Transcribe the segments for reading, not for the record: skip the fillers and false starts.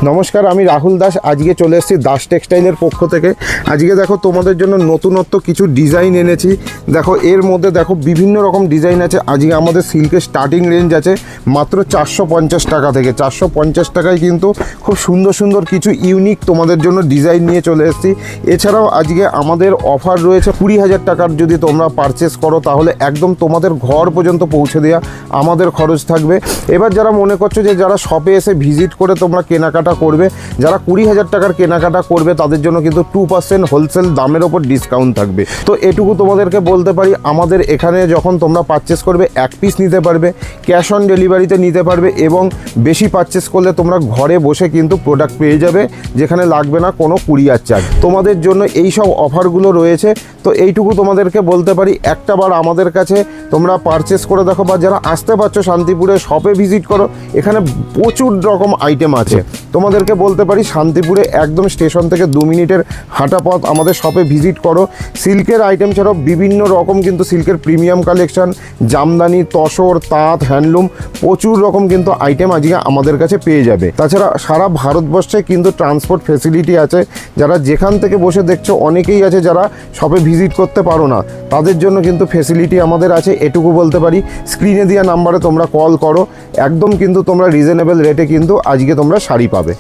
নমস্কার, আমি রাহুল দাস। আজকে চলে এসেছি দাস টেক্সটাইলের পক্ষ থেকে। আজকে দেখো তোমাদের জন্য নতুনত্ব কিছু ডিজাইন এনেছি। দেখো এর মধ্যে দেখো বিভিন্ন রকম ডিজাইন আছে। আজকে আমাদের সিল্কের স্টার্টিং রেঞ্জ আছে মাত্র 450 টাকা থেকে। 450 টাকায় কিন্তু খুব সুন্দর সুন্দর কিছু ইউনিক তোমাদের জন্য ডিজাইন নিয়ে চলে এসেছি। এছাড়াও আজকে আমাদের অফার রয়েছে 20,000 টাকার যদি তোমরা পারচেস করো তাহলে একদম তোমাদের ঘর পর্যন্ত পৌঁছে দেওয়া আমাদের খরচ থাকবে। এবার যারা মনে করছো যে যারা শপে এসে ভিজিট করে তোমরা কেনাকাটা করবে, যারা 20,000 টাকার কেনাকাটা করবে তাদের জন্য কিন্তু 2% হোলসেল দামের ওপর ডিসকাউন্ট থাকবে। তো এটুকু তোমাদেরকে বলতে পারি, আমাদের এখানে যখন তোমরা পারচেস করবে এক পিস নিতে পারবে, ক্যাশ অন ডেলিভারিতে নিতে পারবে এবং বেশি পারচেস করলে তোমরা ঘরে বসে কিন্তু প্রোডাক্ট পেয়ে যাবে, যেখানে লাগবে না কোনো কুরিয়ার চার্জ। তোমাদের জন্য এই সব অফারগুলো রয়েছে। তো এইটুকু তোমাদেরকে বলতে পারি, একটা বার আমাদের কাছে তোমরা পারচেস করে দেখো, বা যারা আসতে পারছো শান্তিপুরে শপে ভিজিট করো, এখানে প্রচুর রকম আইটেম আছে। তোমাদেরকে বলতে পারি শান্তিপুরে একদম স্টেশন থেকে 2 মিনিটের হাঁটা পথ, আমাদের শপে ভিজিট করো। সিল্কের আইটেম ছাড়াও বিভিন্ন রকম কিন্তু সিল্কের প্রিমিয়াম কালেকশন, জামদানি, তসর, তাঁত, হ্যান্ডলুম, প্রচুর রকম কিন্তু আইটেম আজকে আমাদের কাছে পেয়ে যাবে। তাছাড়া সারা ভারতবর্ষে কিন্তু ট্রান্সপোর্ট ফেসিলিটি আছে। যারা যেখান থেকে বসে দেখছো, অনেকেই আছে যারা শপে ভিজিট করতে পারো না, তাদের জন্য কিন্তু ফেসিলিটি আমাদের আছে। এটুকু বলতে পারি, স্ক্রিনে দেওয়া নাম্বারে তোমরা কল করো, একদম কিন্তু তোমরা রিজনেবল রেটে কিন্তু আজকে তোমরা শাড়ি পাবে।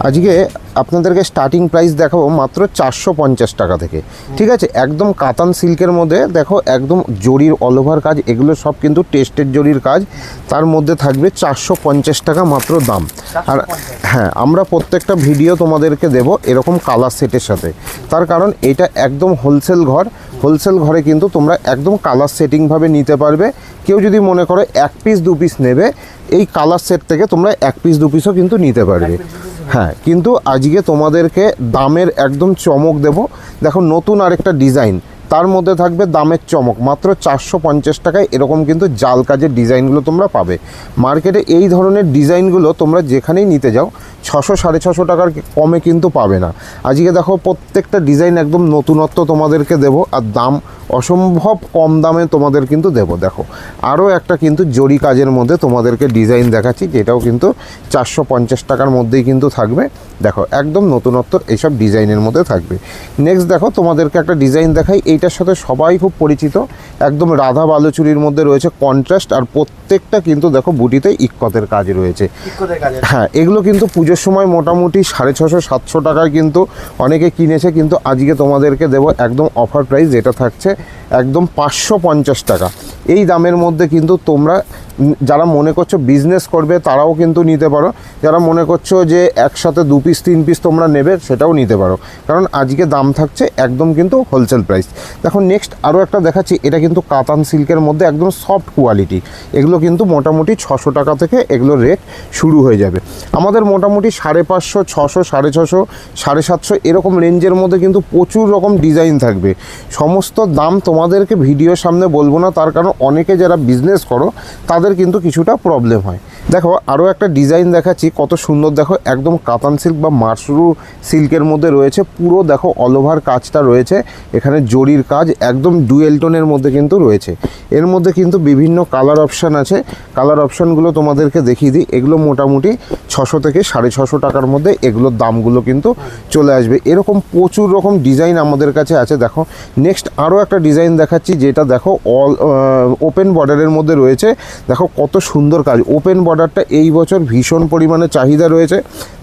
আজকে আপনাদেরকে স্টার্টিং প্রাইস দেখাবো মাত্র 450 টাকা থেকে। ঠিক আছে, একদম কাতান সিল্কের মধ্যে দেখো, একদম জরির অল ওভার কাজ, এগুলো সব কিন্তু টেস্টেড জরির কাজ। তার মধ্যে থাকবে 450 টাকা মাত্র দাম। আর হ্যাঁ, আমরা প্রত্যেকটা ভিডিও তোমাদেরকে দেব এরকম কালার সেটের সাথে। তার কারণ এটা একদম হোলসেল ঘর, হোলসেল ঘরে কিন্তু তোমরা একদম কালার সেটিংভাবে নিতে পারবে। কেউ যদি মনে করো 1 পিস 2 পিস নেবে, এই কালার সেট থেকে তোমরা 1 পিস 2 পিসও কিন্তু নিতে পারবে। হ্যাঁ, কিন্তু আজকে তোমাদেরকে দামের একদম চমক দেব। দেখো নতুন আরেকটা ডিজাইন, তার মধ্যে থাকবে দামের চমক। মাত্র 450 টাকায় এরকম কিন্তু জাল কাজের ডিজাইনগুলো তোমরা পাবে। মার্কেটে এই ধরনের ডিজাইনগুলো তোমরা যেখানেই নিতে যাও 600-650 টাকার কমে কিন্তু পাবে না। আজকে দেখো প্রত্যেকটা ডিজাইন একদম নতুনত্ব তোমাদেরকে দেব, আর দাম অসম্ভব কম দামে তোমাদের কিন্তু দেব। দেখো আরও একটা কিন্তু জরি কাজের মধ্যে তোমাদেরকে ডিজাইন দেখাচ্ছি, যেটাও কিন্তু 450 টাকার মধ্যেই কিন্তু থাকবে। দেখো একদম নতুনত্ব এইসব ডিজাইনের মধ্যে থাকবে। নেক্সট দেখো তোমাদেরকে একটা ডিজাইন দেখাই, এইটার সাথে সবাই খুব পরিচিত, একদম রাধা বালুচুরির মধ্যে রয়েছে কন্ট্রাস্ট, আর প্রত্যেকটা কিন্তু দেখো বুটিতে ইক্কতের কাজ রয়েছে। হ্যাঁ, এগুলো কিন্তু পুজোর সময় মোটামুটি 650-700 টাকায় কিন্তু অনেকে কিনেছে, কিন্তু আজকে তোমাদেরকে দেবো একদম অফার প্রাইস, যেটা থাকছে একদম 550 টাকা। এই দামের মধ্যে কিন্তু তোমরা যারা মনে করছো বিজনেস করবে তারাও কিন্তু নিতে পারো, যারা মনে করছো যে একসাথে 2 পিস 3 পিস তোমরা নেবে সেটাও নিতে পারো, কারণ আজকে দাম থাকছে একদম কিন্তু হোলসেল প্রাইস। দেখো নেক্সট আরও একটা দেখাচ্ছি, এটা কিন্তু কাতান সিল্কের মধ্যে একদম সফট কোয়ালিটি। এগুলো কিন্তু মোটামুটি 600 টাকা থেকে এগুলো রেট শুরু হয়ে যাবে। আমাদের মোটামুটি 550, 600, 650, 750 এরকম রেঞ্জের মধ্যে কিন্তু প্রচুর রকম ডিজাইন থাকবে। সমস্ত দাম তোমাদেরকে ভিডিওর সামনে বলবো না, তার কারণ অনেকে যারা বিজনেস করো তাদের কিন্তু কিছুটা প্রবলেম হয়। দেখো আরও একটা ডিজাইন দেখাচ্ছি, কত সুন্দর। দেখো একদম কাতান সিল্ক বা মাশরু সিল্কের মধ্যে রয়েছে, পুরো দেখো অল ওভার কাজটা রয়েছে, এখানে জরির কাজ একদম ডুয়েল টোনের মধ্যে কিন্তু রয়েছে। এর মধ্যে কিন্তু বিভিন্ন কালার অপশান আছে, কালার অপশানগুলো তোমাদেরকে দেখিয়ে দিই। এগুলো মোটামুটি 600 থেকে 650 টাকার মধ্যে এগুলোর দামগুলো কিন্তু চলে আসবে। এরকম প্রচুর রকম ডিজাইন আমাদের কাছে আছে। দেখো নেক্সট আরও একটা ডিজাইন দেখাচ্ছি, যেটা দেখো অল ওপেন বর্ডারের মধ্যে রয়েছে। দেখো কত সুন্দর কাজ, ওপেন বর্ডারটা এই বছর ভীষণ পরিমাণে চাহিদা রয়েছে।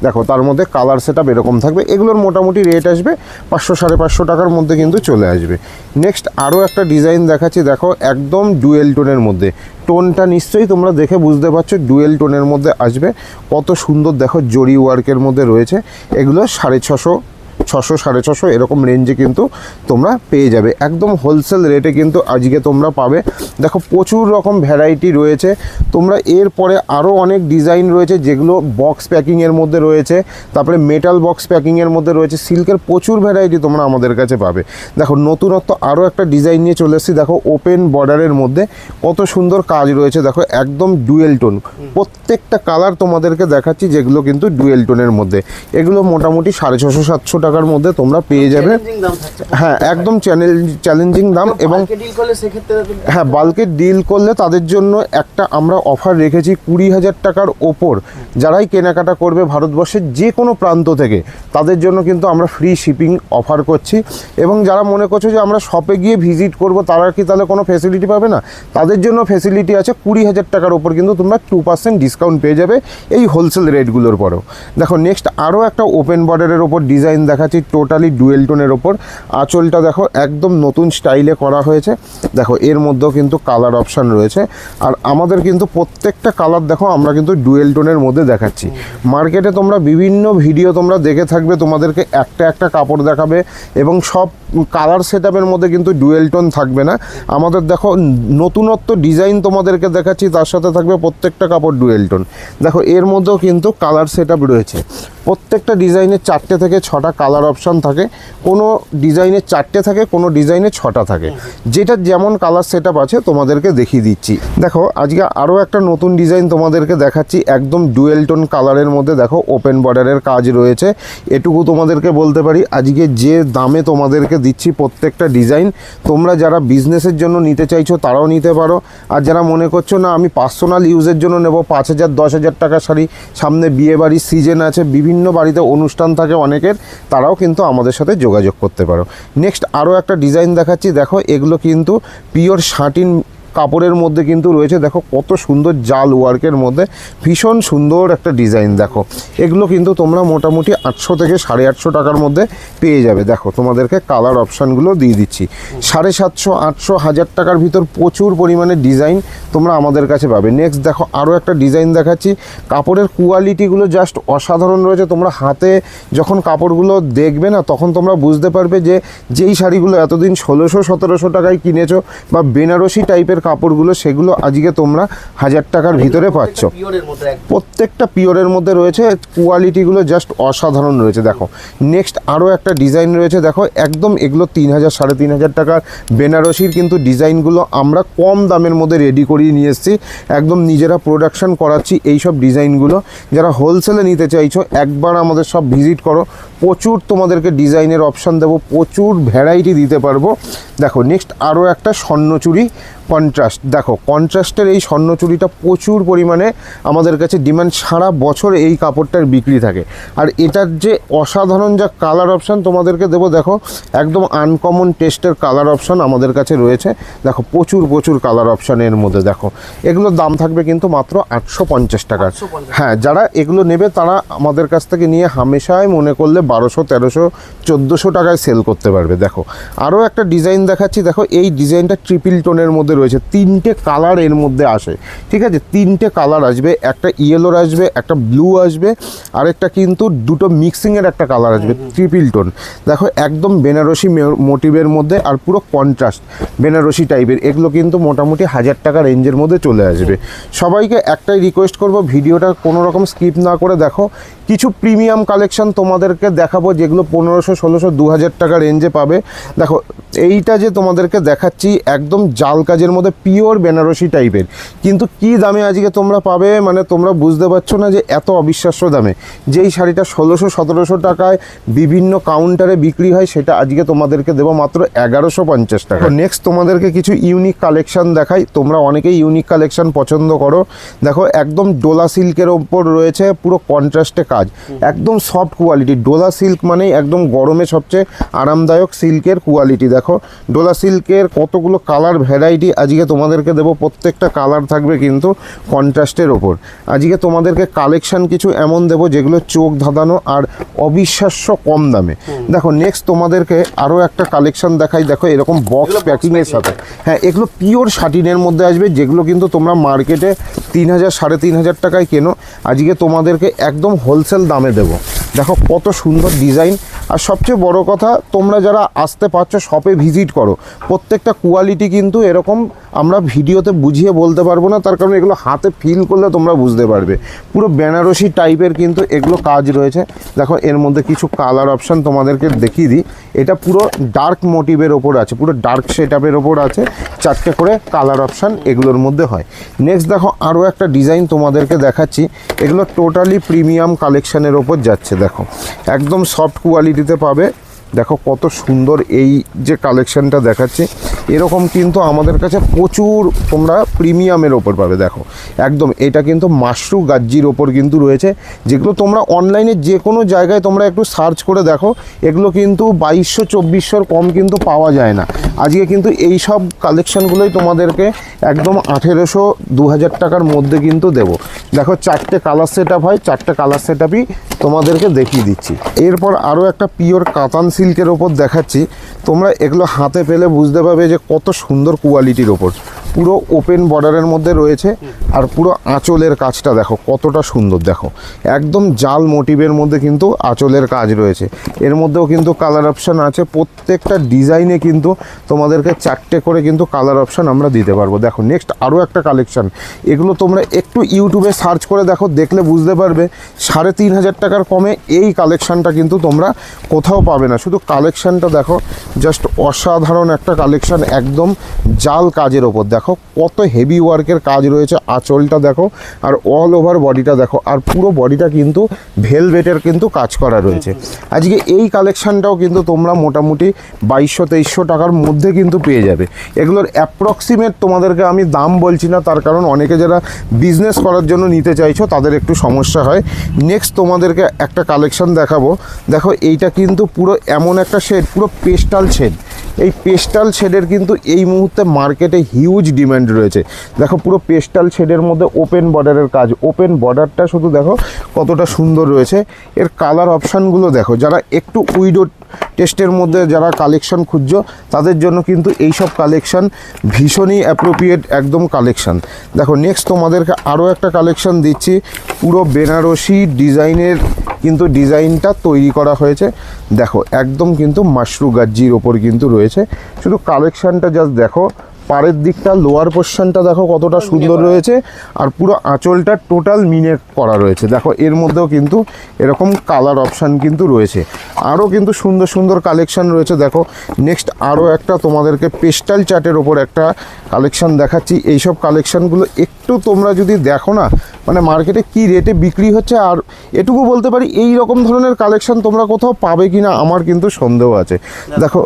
দেখো তার মধ্যে কালার সেট আপ এরকম থাকবে। এগুলোর মোটামুটি রেট আসবে 500-550 টাকার মধ্যে কিন্তু চলে আসবে। নেক্সট আরও একটা ডিজাইন দেখাচ্ছি, দেখো একদম ডুয়েল টোনের মধ্যে। টোনটা নিশ্চয়ই তোমরা দেখে বুঝতে পারছো ডুয়েল টোনের মধ্যে আসবে। কত সুন্দর দেখো জরি ওয়ার্কের মধ্যে রয়েছে। এগুলো 650, 600-650 এরকম রেঞ্জে কিন্তু তোমরা পেয়ে যাবে, একদম হোলসেল রেটে কিন্তু আজকে তোমরা পাবে। দেখো প্রচুর রকম ভ্যারাইটি রয়েছে। তোমরা এরপরে আরও অনেক ডিজাইন রয়েছে যেগুলো বক্স প্যাকিংয়ের মধ্যে রয়েছে, তারপরে মেটাল বক্স প্যাকিংয়ের মধ্যে রয়েছে। সিল্কের প্রচুর ভ্যারাইটি তোমরা আমাদের কাছে পাবে। দেখো নতুনত্ব আরও একটা ডিজাইন নিয়ে চলে এসেছি। দেখো ওপেন বর্ডারের মধ্যে কত সুন্দর কাজ রয়েছে। দেখো একদম ডুয়েল টোন, প্রত্যেকটা কালার তোমাদেরকে দেখাচ্ছি যেগুলো কিন্তু ডুয়েল টোনের মধ্যে। এগুলো মোটামুটি 650-700 টাকা টাকার মধ্যে তোমরা পেয়ে যাবে। হ্যাঁ, একদম চ্যালেঞ্জিং দাম। এবং হ্যাঁ, বাল্কে ডিল করলে তাদের জন্য একটা আমরা অফার রেখেছি 20,000 টাকার ওপর যারাই কেনাকাটা করবে ভারতবর্ষের যে কোনো প্রান্ত থেকে, তাদের জন্য কিন্তু আমরা ফ্রি শিপিং অফার করছি। এবং যারা মনে করছো যে আমরা শপে গিয়ে ভিজিট করব, তারা কি তাহলে কোনো ফেসিলিটি পাবে না? তাদের জন্য ফেসিলিটি আছে। 20,000 টাকার ওপর কিন্তু তোমরা 2% ডিসকাউন্ট পেয়ে যাবে এই হোলসেল রেটগুলোর পরেও। দেখো নেক্সট আরও একটা ওপেন বর্ডারের ওপর ডিজাইন দেখাচ্ছি, টোটালি ডুয়েল টোনের ওপর। আঁচলটা দেখো একদম নতুন স্টাইলে করা হয়েছে। দেখো এর মধ্যেও কিন্তু কালার অপশান রয়েছে। আর আমাদের কিন্তু প্রত্যেকটা কালার দেখো আমরা কিন্তু ডুয়েল টোনের মধ্যে দেখাচ্ছি। মার্কেটে তোমরা বিভিন্ন ভিডিও তোমরা দেখে থাকবে, তোমাদেরকে একটা একটা কাপড় দেখাবে এবং সব কালার সেটআপের মধ্যে কিন্তু ডুয়েল টোন থাকবে না। আমাদের দেখো নতুনত্ব ডিজাইন তোমাদেরকে দেখাচ্ছি, তার সাথে থাকবে প্রত্যেকটা কাপড় ডুয়েল টোন। দেখো এর মধ্যেও কিন্তু কালার সেটআপ রয়েছে। প্রত্যেকটা ডিজাইনে 4টে থেকে 6টা কালার অপশান থাকে। কোনো ডিজাইনে 4টে থাকে, কোনো ডিজাইনে 6টা থাকে। যেটা যেমন কালার সেটআপ আছে তোমাদেরকে দেখিয়ে দিচ্ছি। দেখো আজকে আরও একটা নতুন ডিজাইন তোমাদেরকে দেখাচ্ছি, একদম ডুয়েল টোন কালারের মধ্যে। দেখো ওপেন বর্ডারের কাজ রয়েছে। এটুকু তোমাদেরকে বলতে পারি, আজকে যে দামে তোমাদেরকে দিচ্ছি প্রত্যেকটা ডিজাইন, তোমরা যারা বিজনেসের জন্য নিতে চাইছো তারাও নিতে পারো। আর যারা মনে করছো না আমি পার্সোনাল ইউজের জন্য নেব, 5,000 10,000 টাকা শাড়ি, সামনে বিয়েবাড়ির সিজন আছে, বিভিন্ন বাড়িতে অনুষ্ঠান থাকে অনেকের, তারাও কিন্তু আমাদের সাথে যোগাযোগ করতে পারো। নেক্সট আরও একটা ডিজাইন দেখাচ্ছি। দেখো এগুলো কিন্তু পিওর শাটিন কাপড়ের মধ্যে কিন্তু রয়েছে। দেখো কত সুন্দর জাল ওয়ার্কের মধ্যে ভীষণ সুন্দর একটা ডিজাইন। দেখো এগুলো কিন্তু তোমরা মোটামুটি 800 থেকে 850 টাকার মধ্যে পেয়ে যাবে। দেখো তোমাদেরকে কালার অপশানগুলো দিয়ে দিচ্ছি। 750, 800, 1000 টাকার ভিতর প্রচুর পরিমাণে ডিজাইন তোমরা আমাদের কাছে পাবে। নেক্সট দেখো আরও একটা ডিজাইন দেখাচ্ছি। কাপড়ের কোয়ালিটিগুলো জাস্ট অসাধারণ রয়েছে। তোমরা হাতে যখন কাপড়গুলো দেখবে না, তখন তোমরা বুঝতে পারবে যে যেই শাড়িগুলো এতদিন 1600-1700 টাকায় কিনেছো বা বেনারসি টাইপের কাপড়গুলো, সেগুলো আজকে তোমরা 1000 টাকার ভিতরে পাচ্ছ। প্রত্যেকটা পিওরের মধ্যে রয়েছে, কোয়ালিটিগুলো জাস্ট অসাধারণ রয়েছে। দেখো নেক্সট আরও একটা ডিজাইন রয়েছে। দেখো একদম এগুলো 3,000 3,500 টাকার বেনারসির কিন্তু ডিজাইনগুলো আমরা কম দামের মধ্যে রেডি করিয়ে নিয়ে এসেছি। একদম নিজেরা প্রোডাকশন করাচ্ছি এই সব ডিজাইনগুলো। যারা হোলসেলে নিতে চাইছো একবার আমাদের সব ভিজিট করো, প্রচুর তোমাদেরকে ডিজাইনের অপশান দেবো, প্রচুর ভ্যারাইটি দিতে পারবো। দেখো নেক্সট আরও একটা স্বর্ণচুরি কন্ট্রাস্ট। দেখো কন্ট্রাস্টের এই স্বর্ণচুরিটা প্রচুর পরিমাণে আমাদের কাছে ডিমান্ড, সারা বছর এই কাপড়টার বিক্রি থাকে। আর এটার যে অসাধারণ যা কালার অপশান তোমাদেরকে দেবো, দেখো একদম আনকমন টেস্টের কালার অপশান আমাদের কাছে রয়েছে। দেখো প্রচুর কালার অপশানের মধ্যে। দেখো এগুলোর দাম থাকবে কিন্তু মাত্র 850 টাকা। হ্যাঁ, যারা এগুলো নেবে তারা আমাদের কাছ থেকে নিয়ে হামেশাই মনে করলে 1200, 1300, 1400 টাকায় সেল করতে পারবে। দেখো আরও একটা ডিজাইন দেখাচ্ছি। দেখো এই ডিজাইনটা ট্রিপল টোনের মধ্যে রয়েছে, 3টে কালার এর মধ্যে আসে। ঠিক আছে, 3টে কালার আসবে, একটা ইয়েলোর আসবে, একটা ব্লু আসবে, আরেকটা কিন্তু দুটো মিক্সিংয়ের একটা কালার আসবে, ট্রিপল টোন। দেখো একদম বেনারসি মোটিভের মধ্যে আর পুরো কন্ট্রাস্ট বেনারসি টাইপের। এগুলো কিন্তু মোটামুটি 1000 টাকা রেঞ্জের মধ্যে চলে আসবে। সবাইকে একটাই রিকোয়েস্ট করব, ভিডিওটা কোনো রকম স্কিপ না করে দেখো। কিছু প্রিমিয়াম কালেকশন তোমাদেরকে দেখাবো যেগুলো 1500, 1600, 2000 টাকা রেঞ্জে পাবে। দেখো এইটা যে তোমাদেরকে দেখাচ্ছি একদম জাল কাজের মধ্যে পিওর বেনারসি টাইপের, কিন্তু কি দামে আজকে তোমরা পাবে মানে তোমরা বুঝতে পারছো না যে এত অবিশ্বাস্য দামে। যেই শাড়িটা 1600, 1700 টাকায় বিভিন্ন কাউন্টারে বিক্রি হয়, সেটা আজকে তোমাদেরকে দেবো মাত্র 1150 টাকা। নেক্সট তোমাদেরকে কিছু ইউনিক কালেকশন দেখাই। তোমরা অনেকেই ইউনিক কালেকশন পছন্দ করো। দেখো একদম ডোলা সিল্কের ওপর রয়েছে পুরো কন্ট্রাস্টে কাজ, একদম সফট কোয়ালিটি। ডোলা সিল্ক মানেই একদম গরমে সবচেয়ে আরামদায়ক সিল্কের কোয়ালিটি। দেখো ডোলা সিল্কের কতগুলো কালার ভ্যারাইটি আজকে তোমাদেরকে দেবো, প্রত্যেকটা কালার থাকবে কিন্তু কন্ট্রাস্টের ওপর। আজকে তোমাদেরকে কালেকশন কিছু এমন দেবো যেগুলো চোখ ধাঁধানো আর অবিশ্বাস্য কম দামে। দেখো নেক্সট তোমাদেরকে আরও একটা কালেকশন দেখাই। দেখো এরকম বক্স প্যাকিংয়ের সাথে, হ্যাঁ এগুলো পিওর শাটিনের মধ্যে আসবে, যেগুলো কিন্তু তোমরা মার্কেটে 3,000 3,500 টাকায় কেনো, আজকে তোমাদেরকে একদম হোলসেল দামে দেবো। দেখো কত সুন্দর ডিজাইন। আর সবচেয়ে বড় কথা, তোমরা যারা আসতে পারছো শপে ভিজিট করো, প্রত্যেকটা কোয়ালিটি কিন্তু এরকম আমরা ভিডিওতে বুঝিয়ে বলতে পারবো না, তার কারণ এগুলো হাতে ফিল করলে তোমরা বুঝতে পারবে। পুরো বেনারসি টাইপের কিন্তু এগুলো কাজ রয়েছে। দেখো এর মধ্যে কিছু কালার অপশান তোমাদেরকে দেখিয়ে দিই। এটা পুরো ডার্ক মোটিভের ওপর আছে, পুরো ডার্ক সেটআপের ওপর আছে, 4টে করে কালার অপশান এগুলোর মধ্যে হয়। নেক্সট দেখো আরও একটা ডিজাইন তোমাদেরকে দেখাচ্ছি। এগুলো টোটালি প্রিমিয়াম কালেকশানের ওপর যাচ্ছে। দেখো একদম সফট কোয়ালিটিতে পাবে। দেখো কত সুন্দর এই যে কালেকশানটা দেখাচ্ছি, এরকম কিন্তু আমাদের কাছে প্রচুর তোমরা প্রিমিয়ামের ওপর পাবে। দেখো একদম এটা কিন্তু মাশরু গাজ্জির ওপর কিন্তু রয়েছে, যেগুলো তোমরা অনলাইনে যে কোনো জায়গায় তোমরা একটু সার্চ করে দেখো, এগুলো কিন্তু 2200-2400 কম কিন্তু পাওয়া যায় না। আজকে কিন্তু এই সব কালেকশানগুলোই তোমাদেরকে একদম 1800-2000 টাকার মধ্যে কিন্তু দেবো। দেখো 4টে কালার সেট আপ হয়, 4টে কালার সেট আপই তোমাদেরকে দেখিয়ে দিচ্ছি। এরপর আরও একটা পিওর কাতান সিল্কের ওপর দেখাচ্ছি। তোমরা এগুলো হাতে পেলে বুঝতে পারবে যে কত সুন্দর কোয়ালিটির ওপর। পুরো ওপেন বর্ডারের মধ্যে রয়েছে, আর পুরো আঁচলের কাজটা দেখো কতটা সুন্দর। দেখো একদম জাল মোটিভের মধ্যে কিন্তু আঁচলের কাজ রয়েছে। এর মধ্যেও কিন্তু কালার অপশান আছে। প্রত্যেকটা ডিজাইনে কিন্তু তোমাদেরকে 4টে করে কিন্তু কালার অপশান আমরা দিতে পারবো। দেখো নেক্সট আরও একটা কালেকশান, এগুলো তোমরা একটু ইউটিউবে সার্চ করে দেখো, দেখলে বুঝতে পারবে 3500 টাকার কমে এই কালেকশানটা কিন্তু তোমরা কোথাও পাবে না। শুধু কালেকশানটা দেখো, জাস্ট অসাধারণ একটা কালেকশান, একদম জাল কাজের ওপর। দেখো কত হেভি ওয়ার্কের কাজ রয়েছে। আঁচলটা দেখো আর অল ওভার বডিটা দেখো, আর পুরো বডিটা কিন্তু ভেলভেটের কিন্তু কাজ করা রয়েছে। আজকে এই কালেকশানটাও কিন্তু তোমরা মোটামুটি 2200-2300 টাকার মধ্যে কিন্তু পেয়ে যাবে। এগুলোর অ্যাপ্রক্সিমেট তোমাদেরকে আমি দাম বলছি না, তার কারণ অনেকে যারা বিজনেস করার জন্য নিতে চাইছো তাদের একটু সমস্যা হয়। নেক্সট তোমাদেরকে একটা কালেকশান দেখাবো। দেখো এইটা কিন্তু পুরো এমন একটা শেড, পুরো পেস্টাল শেড। এই পেস্টাল শেডের কিন্তু এই মুহূর্তে মার্কেটে হিউজ ডিমান্ড রয়েছে। দেখো পুরো পেস্টাল শেডের মধ্যে ওপেন বর্ডারের কাজ, ওপেন বর্ডারটা শুধু দেখো কতটা সুন্দর রয়েছে। এর কালার অপশানগুলো দেখো, যারা একটু উইডো টেস্টের মধ্যে যারা কালেকশন খুঁজছো তাদের জন্য কিন্তু এই সব কালেকশন ভীষণই অ্যাপ্রোপ্রিয়েট একদম কালেকশন। দেখো নেক্সট তোমাদেরকে আরও একটা কালেকশন দিচ্ছি। পুরো বেনারসি ডিজাইনের কিন্তু ডিজাইনটা তৈরি করা হয়েছে। দেখো একদম কিন্তু মাশরু গাজ্জির ওপর কিন্তু রয়েছে। শুধু কালেকশানটা জাস্ট দেখো, পাড়ের দিকটা লোয়ার পোর্শনটা দেখো কতটা সুন্দর রয়েছে, আর পুরো আঁচলটা টোটাল মিনে করা রয়েছে। দেখো এর মধ্যেও কিন্তু এরকম কালার অপশান কিন্তু রয়েছে। আরও কিন্তু সুন্দর সুন্দর কালেকশান রয়েছে। দেখো নেক্সট আরও একটা তোমাদেরকে পেস্টাল চার্টের ওপর একটা কালেকশান দেখাচ্ছি। এইসব কালেকশানগুলো একটু তোমরা যদি দেখো না, মানে মার্কেটে কি রেটে বিক্রি হচ্ছে, আর এটুকু বলতে পারি এই রকম ধরনের কালেকশান তোমরা কোথাও পাবে কি না আমার কিন্তু সন্দেহ আছে। দেখো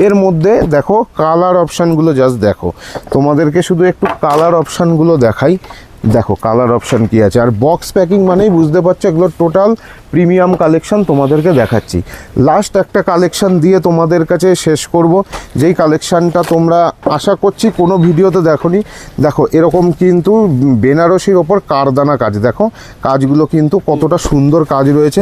এর মধ্যে দেখো কালার অপশানগুলো জাস্ট দেখো, তোমাদেরকে শুধু একটু কালার অপশানগুলো দেখাই। দেখো কালার অপশান কি আছে, আর বক্স প্যাকিং মানেই বুঝতে পারছো এগুলো টোটাল প্রিমিয়াম কালেকশন তোমাদেরকে দেখাচ্ছি। লাস্ট একটা কালেকশন দিয়ে তোমাদের কাছে শেষ করব, যেই কালেকশানটা তোমরা আশা করছি কোনো ভিডিওতে দেখোনি। দেখো এরকম কিন্তু বেনারসির ওপর কারদানা কাজ, দেখো কাজগুলো কিন্তু কতটা সুন্দর কাজ রয়েছে।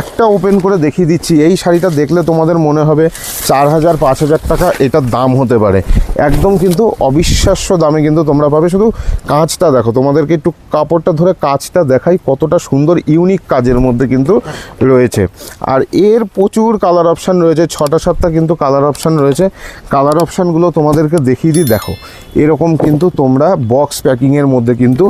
একটা ওপেন করে দেখিয়ে দিচ্ছি। এই শাড়িটা দেখলে তোমাদের মনে হবে 4000-5000 টাকা এটার দাম হতে পারে। একদম কিন্তু অবিশ্বাস্য দামে কিন্তু তোমরা পাবে। শুধু কাজটা দেখো, তোমাদেরকে একটু কাপড়টা ধরে কাজটা দেখাই, কতটা সুন্দর ইউনিক কাজের মধ্যে কিন্তু রয়েছে। আর এর প্রচুর কালার অপশান রয়েছে, 6টা-7টা কিন্তু কালার অপশান রয়েছে। কালার অপশানগুলো তোমাদেরকে দেখিয়ে দিই। দেখো এরকম কিন্তু তোমরা বক্স প্যাকিংয়ের মধ্যে কিন্তু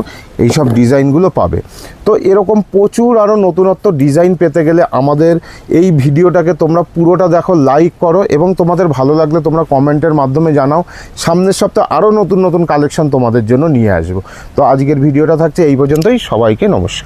এইসব ডিজাইনগুলো পাবে। তো এরকম প্রচুর আরও নতুনত্ব ডিজাইন পেতে গেলে আমাদের এই ভিডিওটাকে তোমরা পুরোটা দেখো, লাইক করো, এবং তোমাদের ভালো লাগলে তোমরা কমেন্টের মাধ্যমে জানাও। সামনের সপ্তাহে আরও নতুন নতুন কালেকশন তোমাদের জন্য নিয়ে আসবো। তো আজকের ভিডিওটা থাকছে এই পর্যন্তই। সবাইকে নমস্কার।